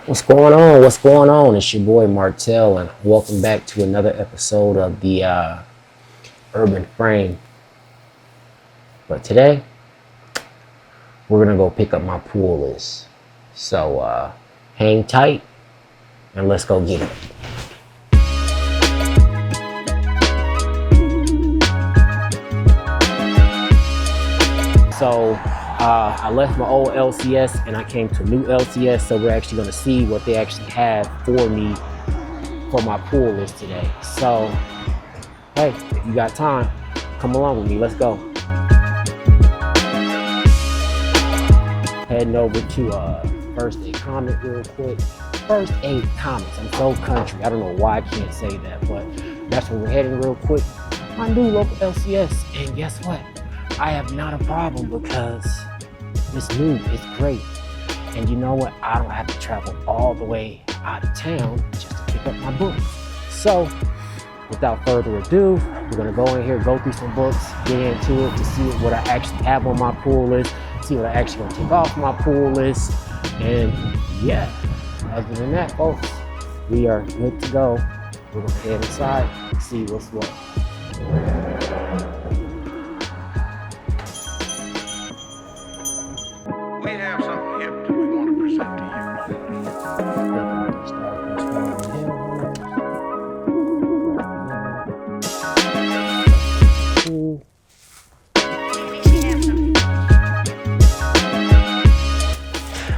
What's going on? What's going on? It's your boy Martell, and welcome back to another episode of the Urban Frame. But today, we're gonna go pick up my pool list. So hang tight, and let's go get it. So I left my old LCS and I came to a new LCS, so we're actually going to see what they actually have for me for my pool list today. So, hey, if you got time, come along with me. Let's go. Heading over to First Aid Comic real quick. First Aid Comics. I'm so country. I don't know why I can't say that, but that's where we're heading real quick. My new local LCS, and guess what? I have not a problem because it's new, it's great. And you know what? I don't have to travel all the way out of town just to pick up my books. So, without further ado, we're gonna go in here, go through some books, get into it to see what I actually have on my pool list, see what I actually gonna take off my pool list. And yeah, other than that, folks, we are good to go. We're gonna head inside and see what's what. We have something here that we want to present to you.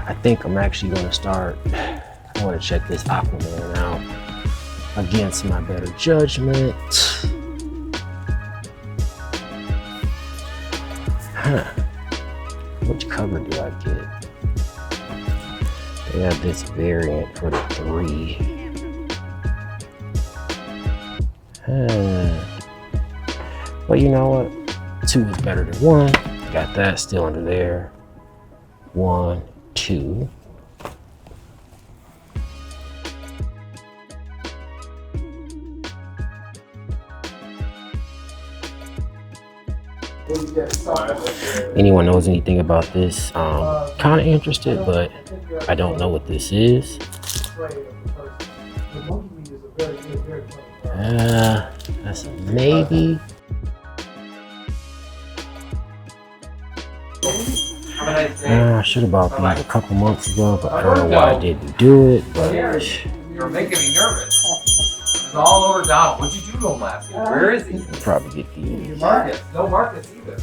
I think I'm actually going to start. I want to check this Aquaman out against my better judgment. Which cover do I get? They have this variant for the 3. But you know what? 2 is better than 1. Got that still under there. 1, 2. Anyone knows anything about this? Kind of interested, but I don't know what this is. That's a maybe. I should have bought these a couple months ago, but I don't know why I didn't do it. But you're making me nervous. It's all over Donald. What'd you do to him last year? Where is he? I'll probably get these. Marcus. No Marcus either.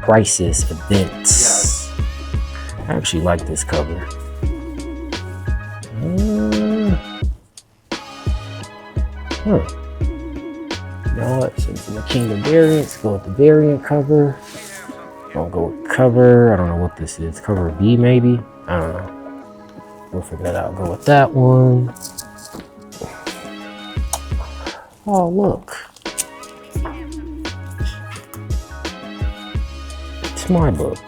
Crisis Events. I actually like this cover. You know what? Since I'm a king of variants, go with the variant cover. Don't go with cover. I don't know what this is. Cover B, maybe? I don't know. We'll figure that out. Go with that one. Oh, look. It's my book.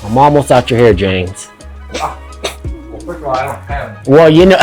I'm almost out your hair, James. Well, first of all, I don't have any. Well, you know.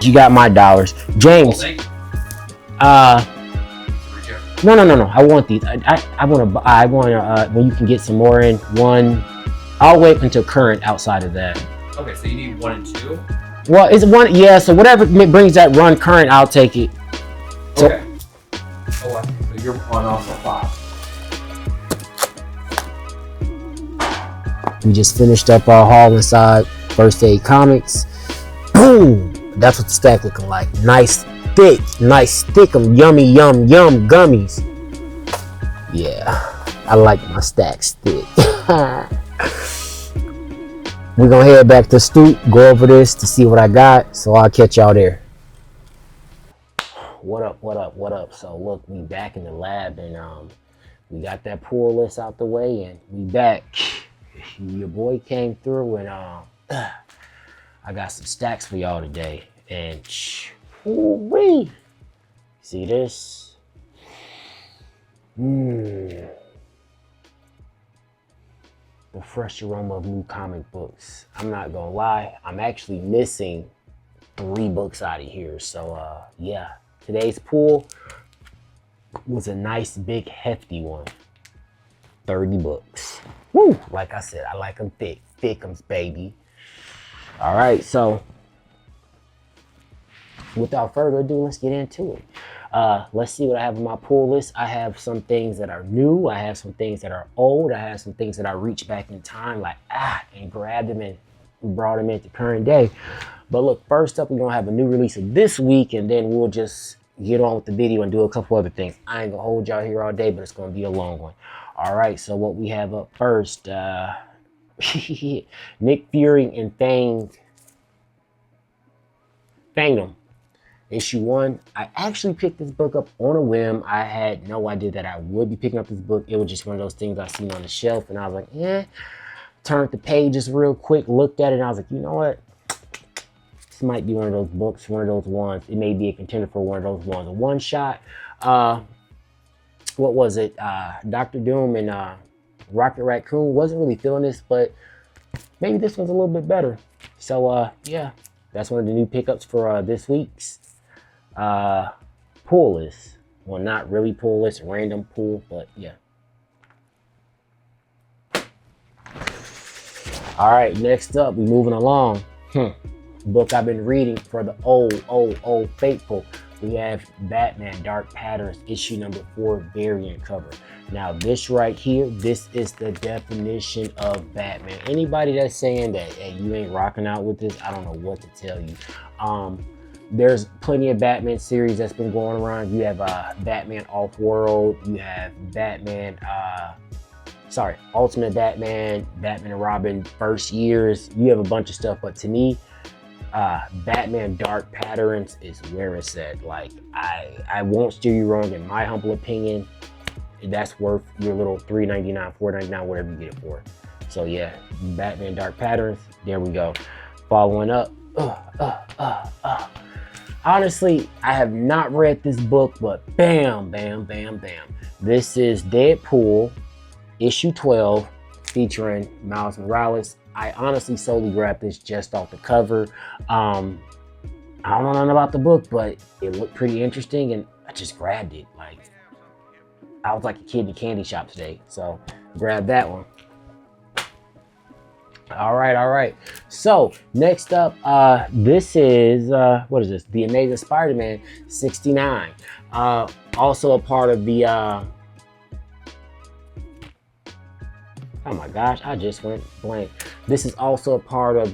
You got my dollars, James. No. I want these. I want to. When you can get some more in one. I'll wait until current. Outside of that. Okay, so you need 1 and 2. Well, it's 1. Yeah. So whatever brings that run current, I'll take it. So, okay. Oh, I see. So you're on also 5. We just finished up our haul inside First Aid Comics. Boom! That's what the stack looking like. Nice thick yummy yum gummies. Yeah, I like my stacks thick. We're gonna head back to the stoop, go over this to see what I got. So I'll catch y'all there. What up? So look, we back in the lab, and we got that pull list out the way, and we back. Your boy came through, and I got some stacks for y'all today. And ooh-wee. See this? The fresh aroma of new comic books. I'm not gonna lie, I'm actually missing 3 books out of here. So yeah, today's pull was a nice big hefty one. 30 books. Woo! Like I said, I like them thick. Thickums, baby. All right, so without further ado, let's get into it. Let's see what I have on my pull list. I have some things that are new. I have some things that are old. I have some things that I reached back in time, like and grabbed them and brought them into current day. But look, first up, we're gonna have a new release of this week, and then we'll just get on with the video and do a couple other things. I ain't gonna hold y'all here all day, but it's gonna be a long one. All right, so what we have up first, Nick Fury and Fangdom. Issue 1. I actually picked this book up on a whim. I had no idea that I would be picking up this book. It was just one of those things I seen on the shelf, and I was like, turned the pages real quick, looked at it, and I was like, you know what? This might be one of those books, one of those ones. It may be a contender for one of those ones. A one shot. What was it? Dr. Doom and Rocket Raccoon. Wasn't really feeling this, but maybe this one's a little bit better. So yeah, that's one of the new pickups for this week's pull list. Well, not really pull list, random pull, but yeah. All right, next up, we moving along. Book I've been reading for the old faithful. We have Batman Dark Patterns, issue number 4, variant cover. Now this right here, this is the definition of Batman. Anybody that's saying that, hey, you ain't rocking out with this, I don't know what to tell you. There's plenty of Batman series that's been going around. You have Batman Off-World, you have Batman, Ultimate Batman, Batman and Robin first years. You have a bunch of stuff, but to me, Batman Dark Patterns is where it's at. Like, I won't steer you wrong. In my humble opinion, that's worth your little $3.99, $4.99, whatever you get it for. So yeah, Batman Dark Patterns, there we go. Following up, honestly, I have not read this book, but bam. This is Deadpool, issue 12, featuring Miles Morales. I honestly solely grabbed this just off the cover. I don't know nothing about the book, but it looked pretty interesting, and I just grabbed it. Like, I was like a kid in a candy shop today, so grab that one. All right. So next up, this is what is this? The Amazing Spider-Man 69. Also a part of the. Oh my gosh, I just went blank. This is also a part of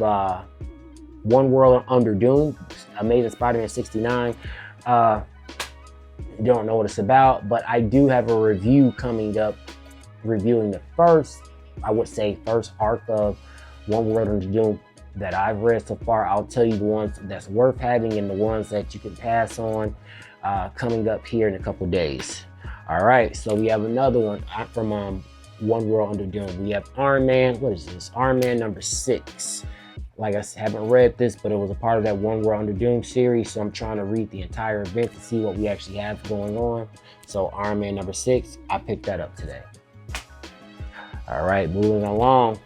One World Under Doom, Amazing Spider-Man 69. Don't know what it's about, but I do have a review coming up reviewing the first arc of One World Under Doom that I've read so far. I'll tell you the ones that's worth having and the ones that you can pass on coming up here in a couple days. All right, so we have another one from One World Under Doom. We have Iron Man. What is this? Iron Man number 6. Like I haven't read this, but it was a part of that One World Under Doom series, so I'm trying to read the entire event to see what we actually have going on. So Iron Man number 6, I picked that up today. All right, moving along.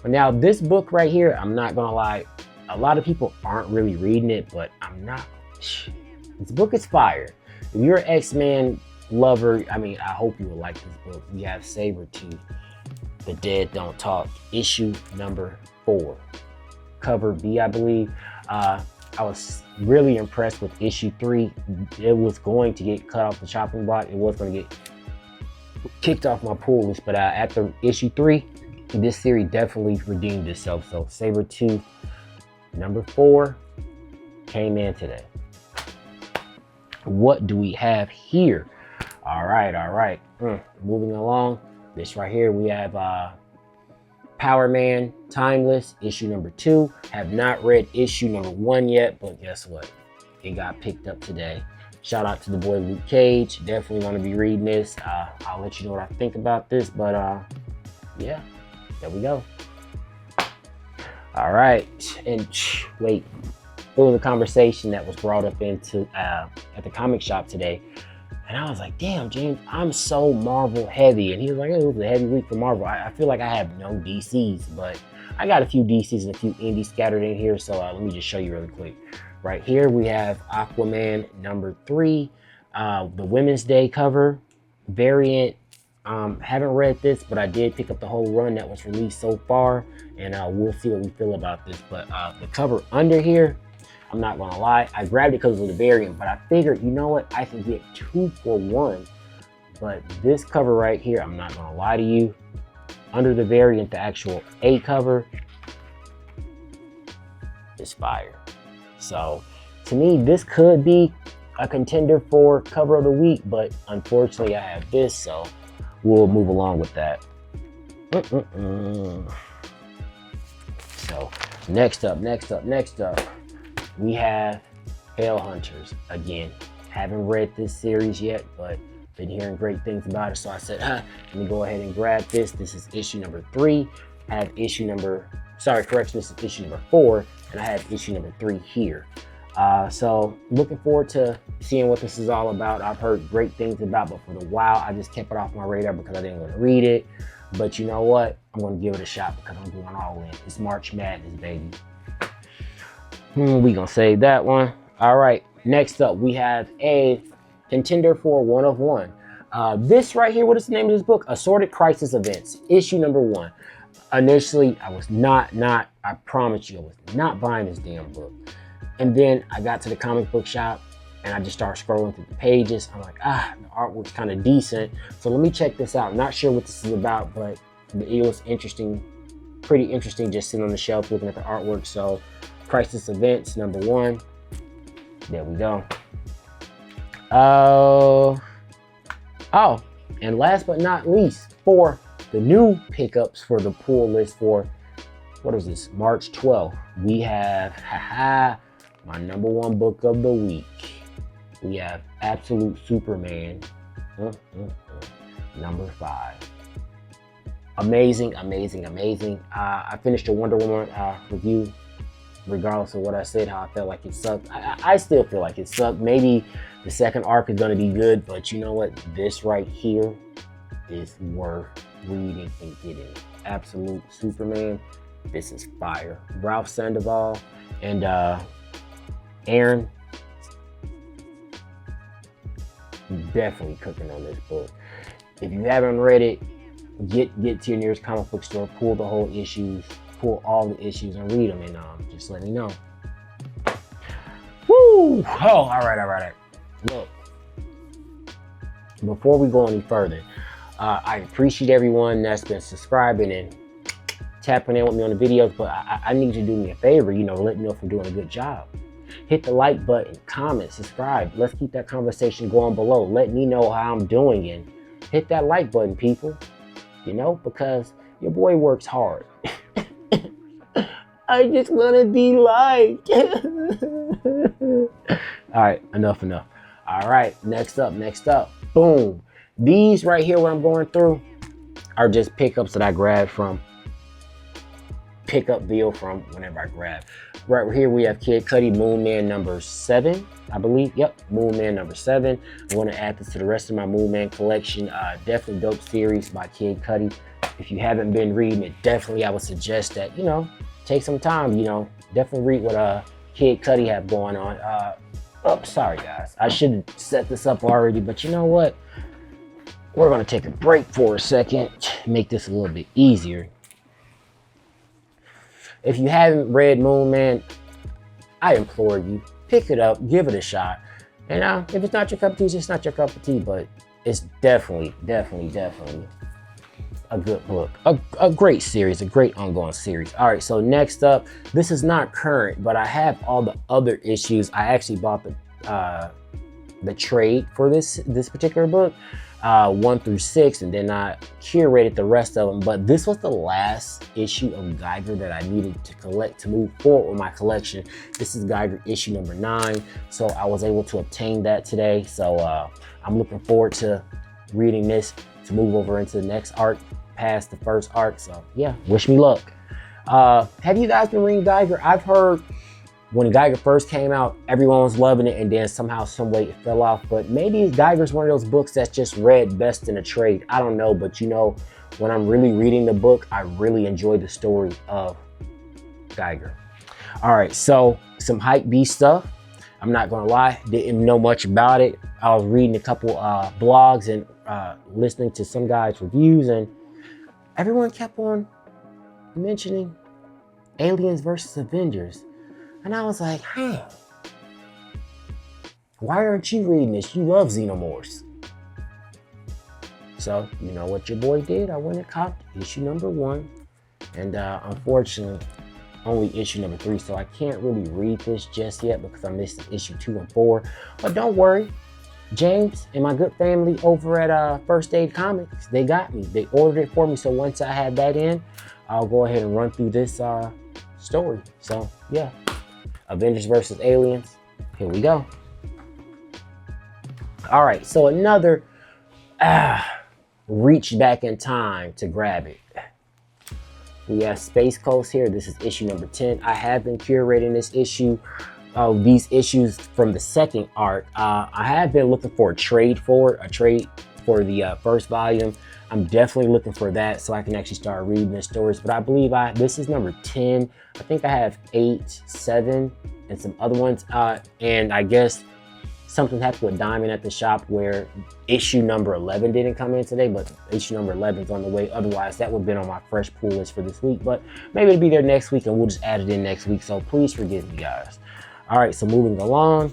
Now this book right here, I'm not gonna lie, a lot of people aren't really reading it, but I'm not. This book is fire. If you're an X-Men lover, I mean, I hope you will like this book. We have Sabretooth, The Dead Don't Talk, issue number 4. Cover B, I believe. I was really impressed with issue 3. It was going to get cut off the chopping block. It was going to get kicked off my pull list, but after issue 3, this series definitely redeemed itself. So Sabretooth number 4 came in today. What do we have here? All right. Moving along. This right here, we have Power Man Timeless, issue number 2. Have not read issue number 1 yet, but guess what? It got picked up today. Shout out to the boy Luke Cage. Definitely going to be reading this. I'll let you know what I think about this, but yeah, there we go. All right, and wait, there was a conversation that was brought up into at the comic shop today, and I was like, damn, James, I'm so Marvel heavy. And he was like, it was a heavy week for Marvel. I feel like I have no DCs, but I got a few DCs and a few indies scattered in here, so let me just show you really quick. Right here, we have Aquaman number 3, the Women's Day cover variant. Haven't read this, but I did pick up the whole run that was released so far, and we'll see what we feel about this. But the cover under here, I'm not gonna lie, I grabbed it because of the variant, but I figured, you know what, I can get 2 for 1. But this cover right here, I'm not gonna lie to you, under the variant, the actual A cover is fire. So to me, this could be a contender for cover of the week, but unfortunately I have this, so we'll move along with that. So next up, we have Hell Hunters. Again, haven't read this series yet, but been hearing great things about it, so I said, let me go ahead and grab this. This is issue number 3. I have issue number, this is issue number 4, and I have issue number 3 here. So looking forward to seeing what this is all about. I've heard great things about, but for a while I just kept it off my radar because I didn't want to read it. But you know what? I'm going to give it a shot because I'm going all in. It's March Madness, baby. We going to save that one. All right. Next up, we have a contender for 1 of 1. This right here, what is the name of this book? Assorted Crisis Events, issue number 1. Initially, I was not, I promise you, I was not buying this damn book. And then I got to the comic book shop and I just started scrolling through the pages. I'm like, the artwork's kind of decent. So let me check this out. Not sure what this is about, but it was interesting, pretty interesting just sitting on the shelf looking at the artwork. So Crisis Events, number 1. There we go. Oh, and last but not least, for the new pickups for the pull list for, what is this, March 12th, we have, my number 1 book of the week. We have Absolute Superman, number 5. Amazing. I finished a Wonder Woman review, regardless of what I said, how I felt like it sucked. I still feel like it sucked. Maybe the second arc is gonna be good, but you know what? This right here is worth reading and getting. Absolute Superman. This is fire. Ralph Sandoval and Aaron definitely cooking on this book. If you haven't read it, get to your nearest comic book store, pull the whole issues, pull all the issues and read them, and just let me know. Woo! Oh, all right. Look, before we go any further, I appreciate everyone that's been subscribing and tapping in with me on the videos, but I need you to do me a favor, let me know if I'm doing a good job. Hit the like button, comment, subscribe. Let's keep that conversation going below. Let me know how I'm doing, and hit that like button, people, because your boy works hard. I just want to be liked. All right, enough. All right, next up, boom. These right here, what I'm going through, are just pickups that I grabbed from pickup deal from whenever I grab. Right here we have Kid Cudi, Moon Man number 7, I believe. Yep, Moon Man number 7. I'm going to add this to the rest of my Moon Man collection. Definitely dope series by Kid Cudi. If you haven't been reading it, definitely I would suggest that, take some time, definitely read what Kid Cudi have going on. Sorry guys, I should have set this up already, but you know what? We're going to take a break for a second, make this a little bit easier. If you haven't read Moon Man, I implore you, pick it up, give it a shot. And if it's not your cup of tea, it's just not your cup of tea, but it's definitely a good book, a great series, a great ongoing series. All right, so next up, this is not current, but I have all the other issues. I actually bought the trade for this particular book, 1 through 6, and then I curated the rest of them. But this was the last issue of Geiger that I needed to collect to move forward with my collection. This is Geiger issue number 9, so I was able to obtain that today. So I'm looking forward to reading this to move over into the next arc, past the first arc. So yeah, wish me luck. Have you guys been reading Geiger? I've heard when Geiger first came out, everyone was loving it, and then somehow, some way it fell off. But maybe Geiger's one of those books that's just read best in a trade. I don't know, but you know, when I'm really reading the book, I really enjoy the story of Geiger. All right, so some hype beast stuff. I'm not gonna lie, didn't know much about it. I was reading a couple blogs and listening to some guys' reviews, and everyone kept on mentioning Aliens versus Avengers. And I was like, hey, why aren't you reading this? You love Xenomorphs. So, you know what your boy did? I went and copped issue number 1. And unfortunately, only issue number 3. So I can't really read this just yet because I missed issue 2 and 4. But don't worry. James and my good family over at First Aid Comics, they got me. They ordered it for me. So once I have that in, I'll go ahead and run through this story. So yeah, Avengers versus Aliens. Here we go. All right, so another reach back in time to grab it. We have Space Coast here. This is issue number 10. I have been curating this issue. These issues from the second arc. I have been looking for a trade for the first volume. I'm definitely looking for that so I can actually start reading the stories. But I believe this is number 10. I think I have 8, 7, and some other ones. And I guess something happened with Diamond at the shop where issue number 11 didn't come in today, but issue number 11 is on the way. Otherwise, that would have been on my fresh pull list for this week. But maybe it'll be there next week and we'll just add it in next week. So please forgive me, guys. All right, so moving along,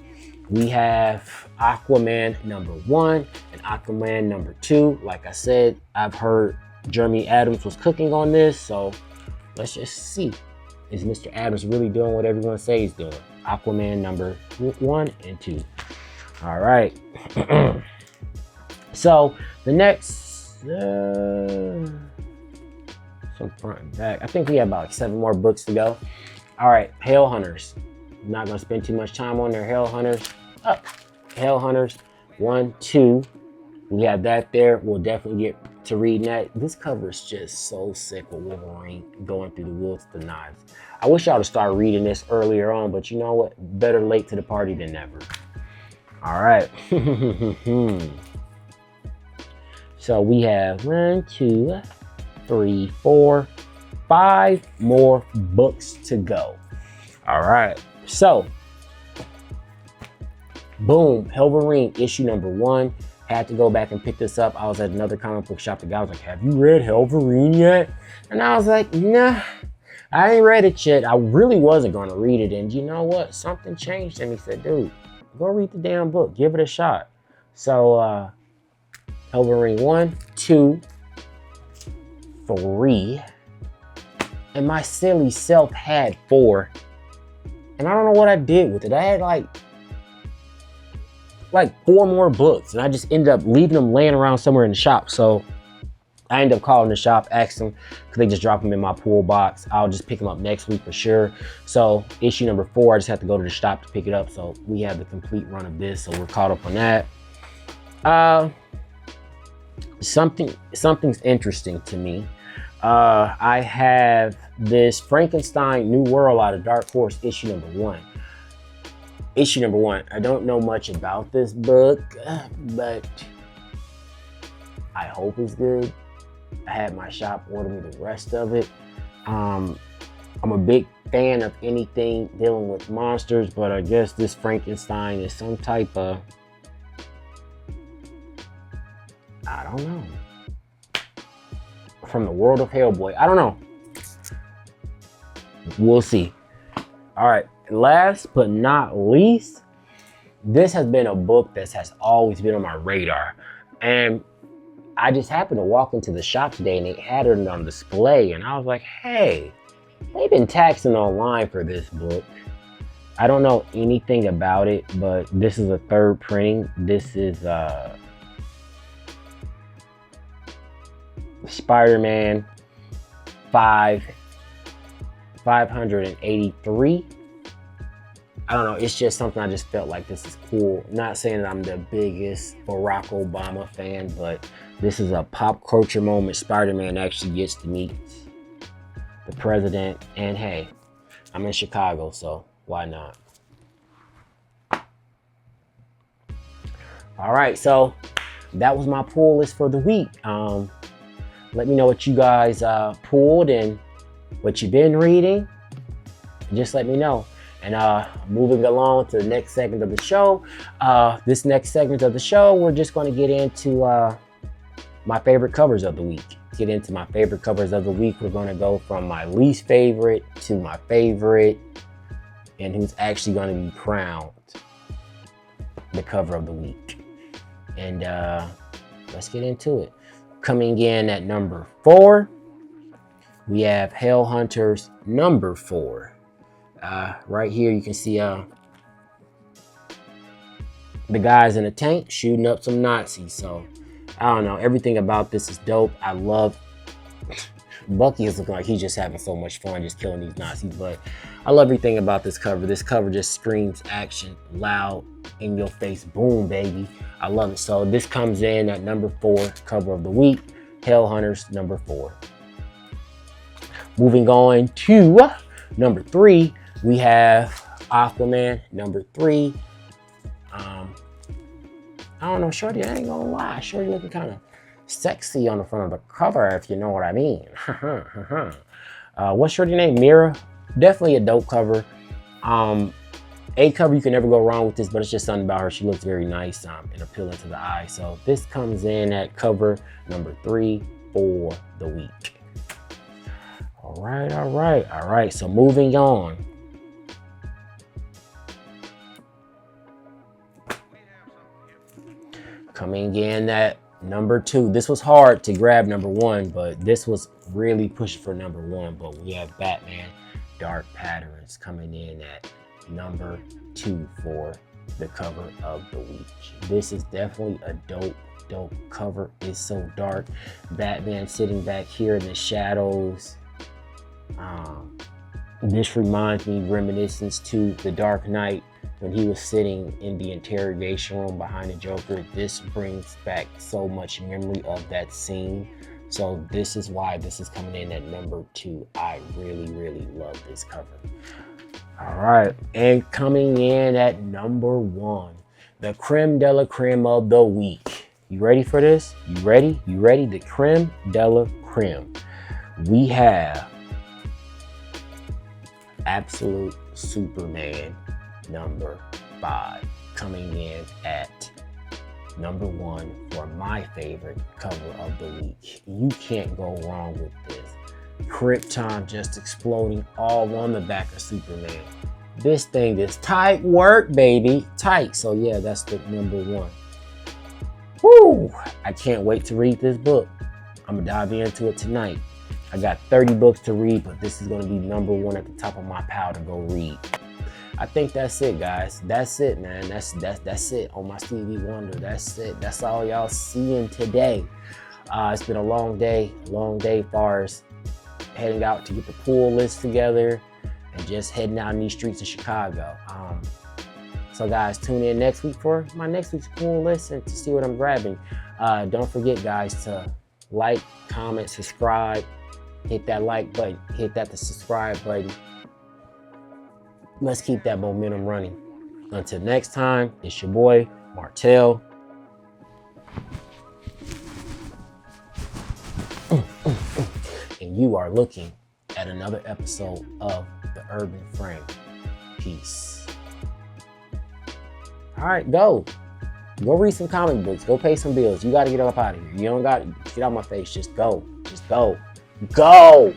we have Aquaman number 1 and Aquaman number 2. Like I said, I've heard Jeremy Adams was cooking on this, so let's just see. Is Mr. Adams really doing what everyone says he's doing? Aquaman number 1 and 2. All right. So the next, some front and back. I think we have about like 7 more books to go. All right, Hell Hunters. I'm not gonna spend too much time on their Hell Hunters. Hell Hunters 1, 2. We have that there. We'll definitely get to reading that. This cover is just so sick with Wolverine going through the woods with the knives. I wish y'all would start reading this earlier on, but you know what? Better late to the party than never. All right. So we have 1, 2, 3, 4, 5 more books to go. All right. So, boom, Wolverine issue number 1. Had to go back and pick this up. I was at another comic book shop. The guy was like, have you read Wolverine yet? And I was like, nah, I ain't read it yet. I really wasn't going to read it. And you know what? Something changed. And he said, dude, go read the damn book. Give it a shot. So, Wolverine 1, 2, 3. And my silly self had 4. And I don't know what I did with it. I had like 4 more books, and I just ended up leaving them laying around somewhere in the shop. So I ended up calling the shop, asked them, could they just drop them in my pool box? I'll just pick them up next week for sure. So issue number 4, I just have to go to the shop to pick it up. So we have the complete run of this, so we're caught up on that. Something's interesting to me. I have this Frankenstein New World out of Dark Horse issue number 1. Issue number 1. I don't know much about this book, but I hope it's good. I had my shop order me the rest of it. I'm a big fan of anything dealing with monsters, but I guess this Frankenstein is some type of, I don't know, from the world of Hellboy. I don't know. We'll see. All right, last but not least, this has been a book that has always been on my radar. And I just happened to walk into the shop today and they had it on display, and I was like, hey, they've been taxing online for this book. I don't know anything about it, but this is a third printing. This is Spider-Man 583. I don't know, it's just something I just felt like this is cool. Not saying that I'm the biggest Barack Obama fan, but this is a pop culture moment. Spider-Man actually gets to meet the president, and hey, I'm in Chicago, so why not? All right, so that was my pull list for the week. Let me know what you guys pulled and what you've been reading. Just let me know. And moving along to the next segment of the show. This next segment of the show, we're just going to get into my favorite covers of the week. Get into my favorite covers of the week. We're going to go from my least favorite to my favorite, and who's actually going to be crowned the cover of the week. And let's get into it. Coming in at number 4, we have Hell Hunters number 4. Right here you can see the guys in a tank shooting up some Nazis. So I don't know, everything about this is dope. I love Bucky is looking like he's just having so much fun just killing these Nazis, but I love everything about this cover. This cover just screams action, loud, in your face, boom, baby. I love it. So this comes in at number 4, cover of the week, Hell Hunters number 4. Moving on to number 3, we have Aquaman number 3. I don't know, Shorty, I ain't gonna lie. Shorty looking kind of sexy on the front of the cover, if you know what I mean. What's Shorty's name? Mira. Definitely a dope cover. A cover, you can never go wrong with this, but it's just something about her. She looks very nice and appealing to the eye. So this comes in at cover number 3 for the week. All right. So moving on. Coming in at number 2. This was hard to grab number 1, but this was really pushing for number 1. But we have Batman Dark Patterns coming in at number 2 for the cover of the week. This is definitely a dope cover. It's so dark. Batman sitting back here in the shadows. This reminds me reminiscence to The Dark Knight when he was sitting in the interrogation room behind the Joker. This brings back so much memory of that scene. So this is why this is coming in at number 2. I really love this cover. All right, and coming in at number 1, the creme de la creme of the week. You ready for this? You ready? The creme de la creme. We have Absolute Superman number 5 coming in at number 1 for my favorite cover of the week. You can't go wrong with this. Krypton just exploding all on the back of Superman. This thing is tight work, baby. Tight. So yeah, that's the number 1. Woo! I can't wait to read this book. I'm gonna dive into it tonight. I got 30 books to read, but this is gonna be number 1 at the top of my pile to go read. I think that's it, guys. That's it, man. That's it on my Stevie Wonder. That's it. That's all y'all seeing today. It's been a long day as far as heading out to get the pool list together and just heading out in these streets of Chicago. So guys, tune in next week for my next week's pool list and to see what I'm grabbing. Don't forget, guys, to like, comment, subscribe. Hit that like button. Hit that subscribe button. Let's keep that momentum running. Until next time, it's your boy, Martell. And you are looking at another episode of The Urban Frame. Peace. All right, go read some comic books. Go pay some bills. You got to get up out of here. You don't got to get out of my face. Just go. Go.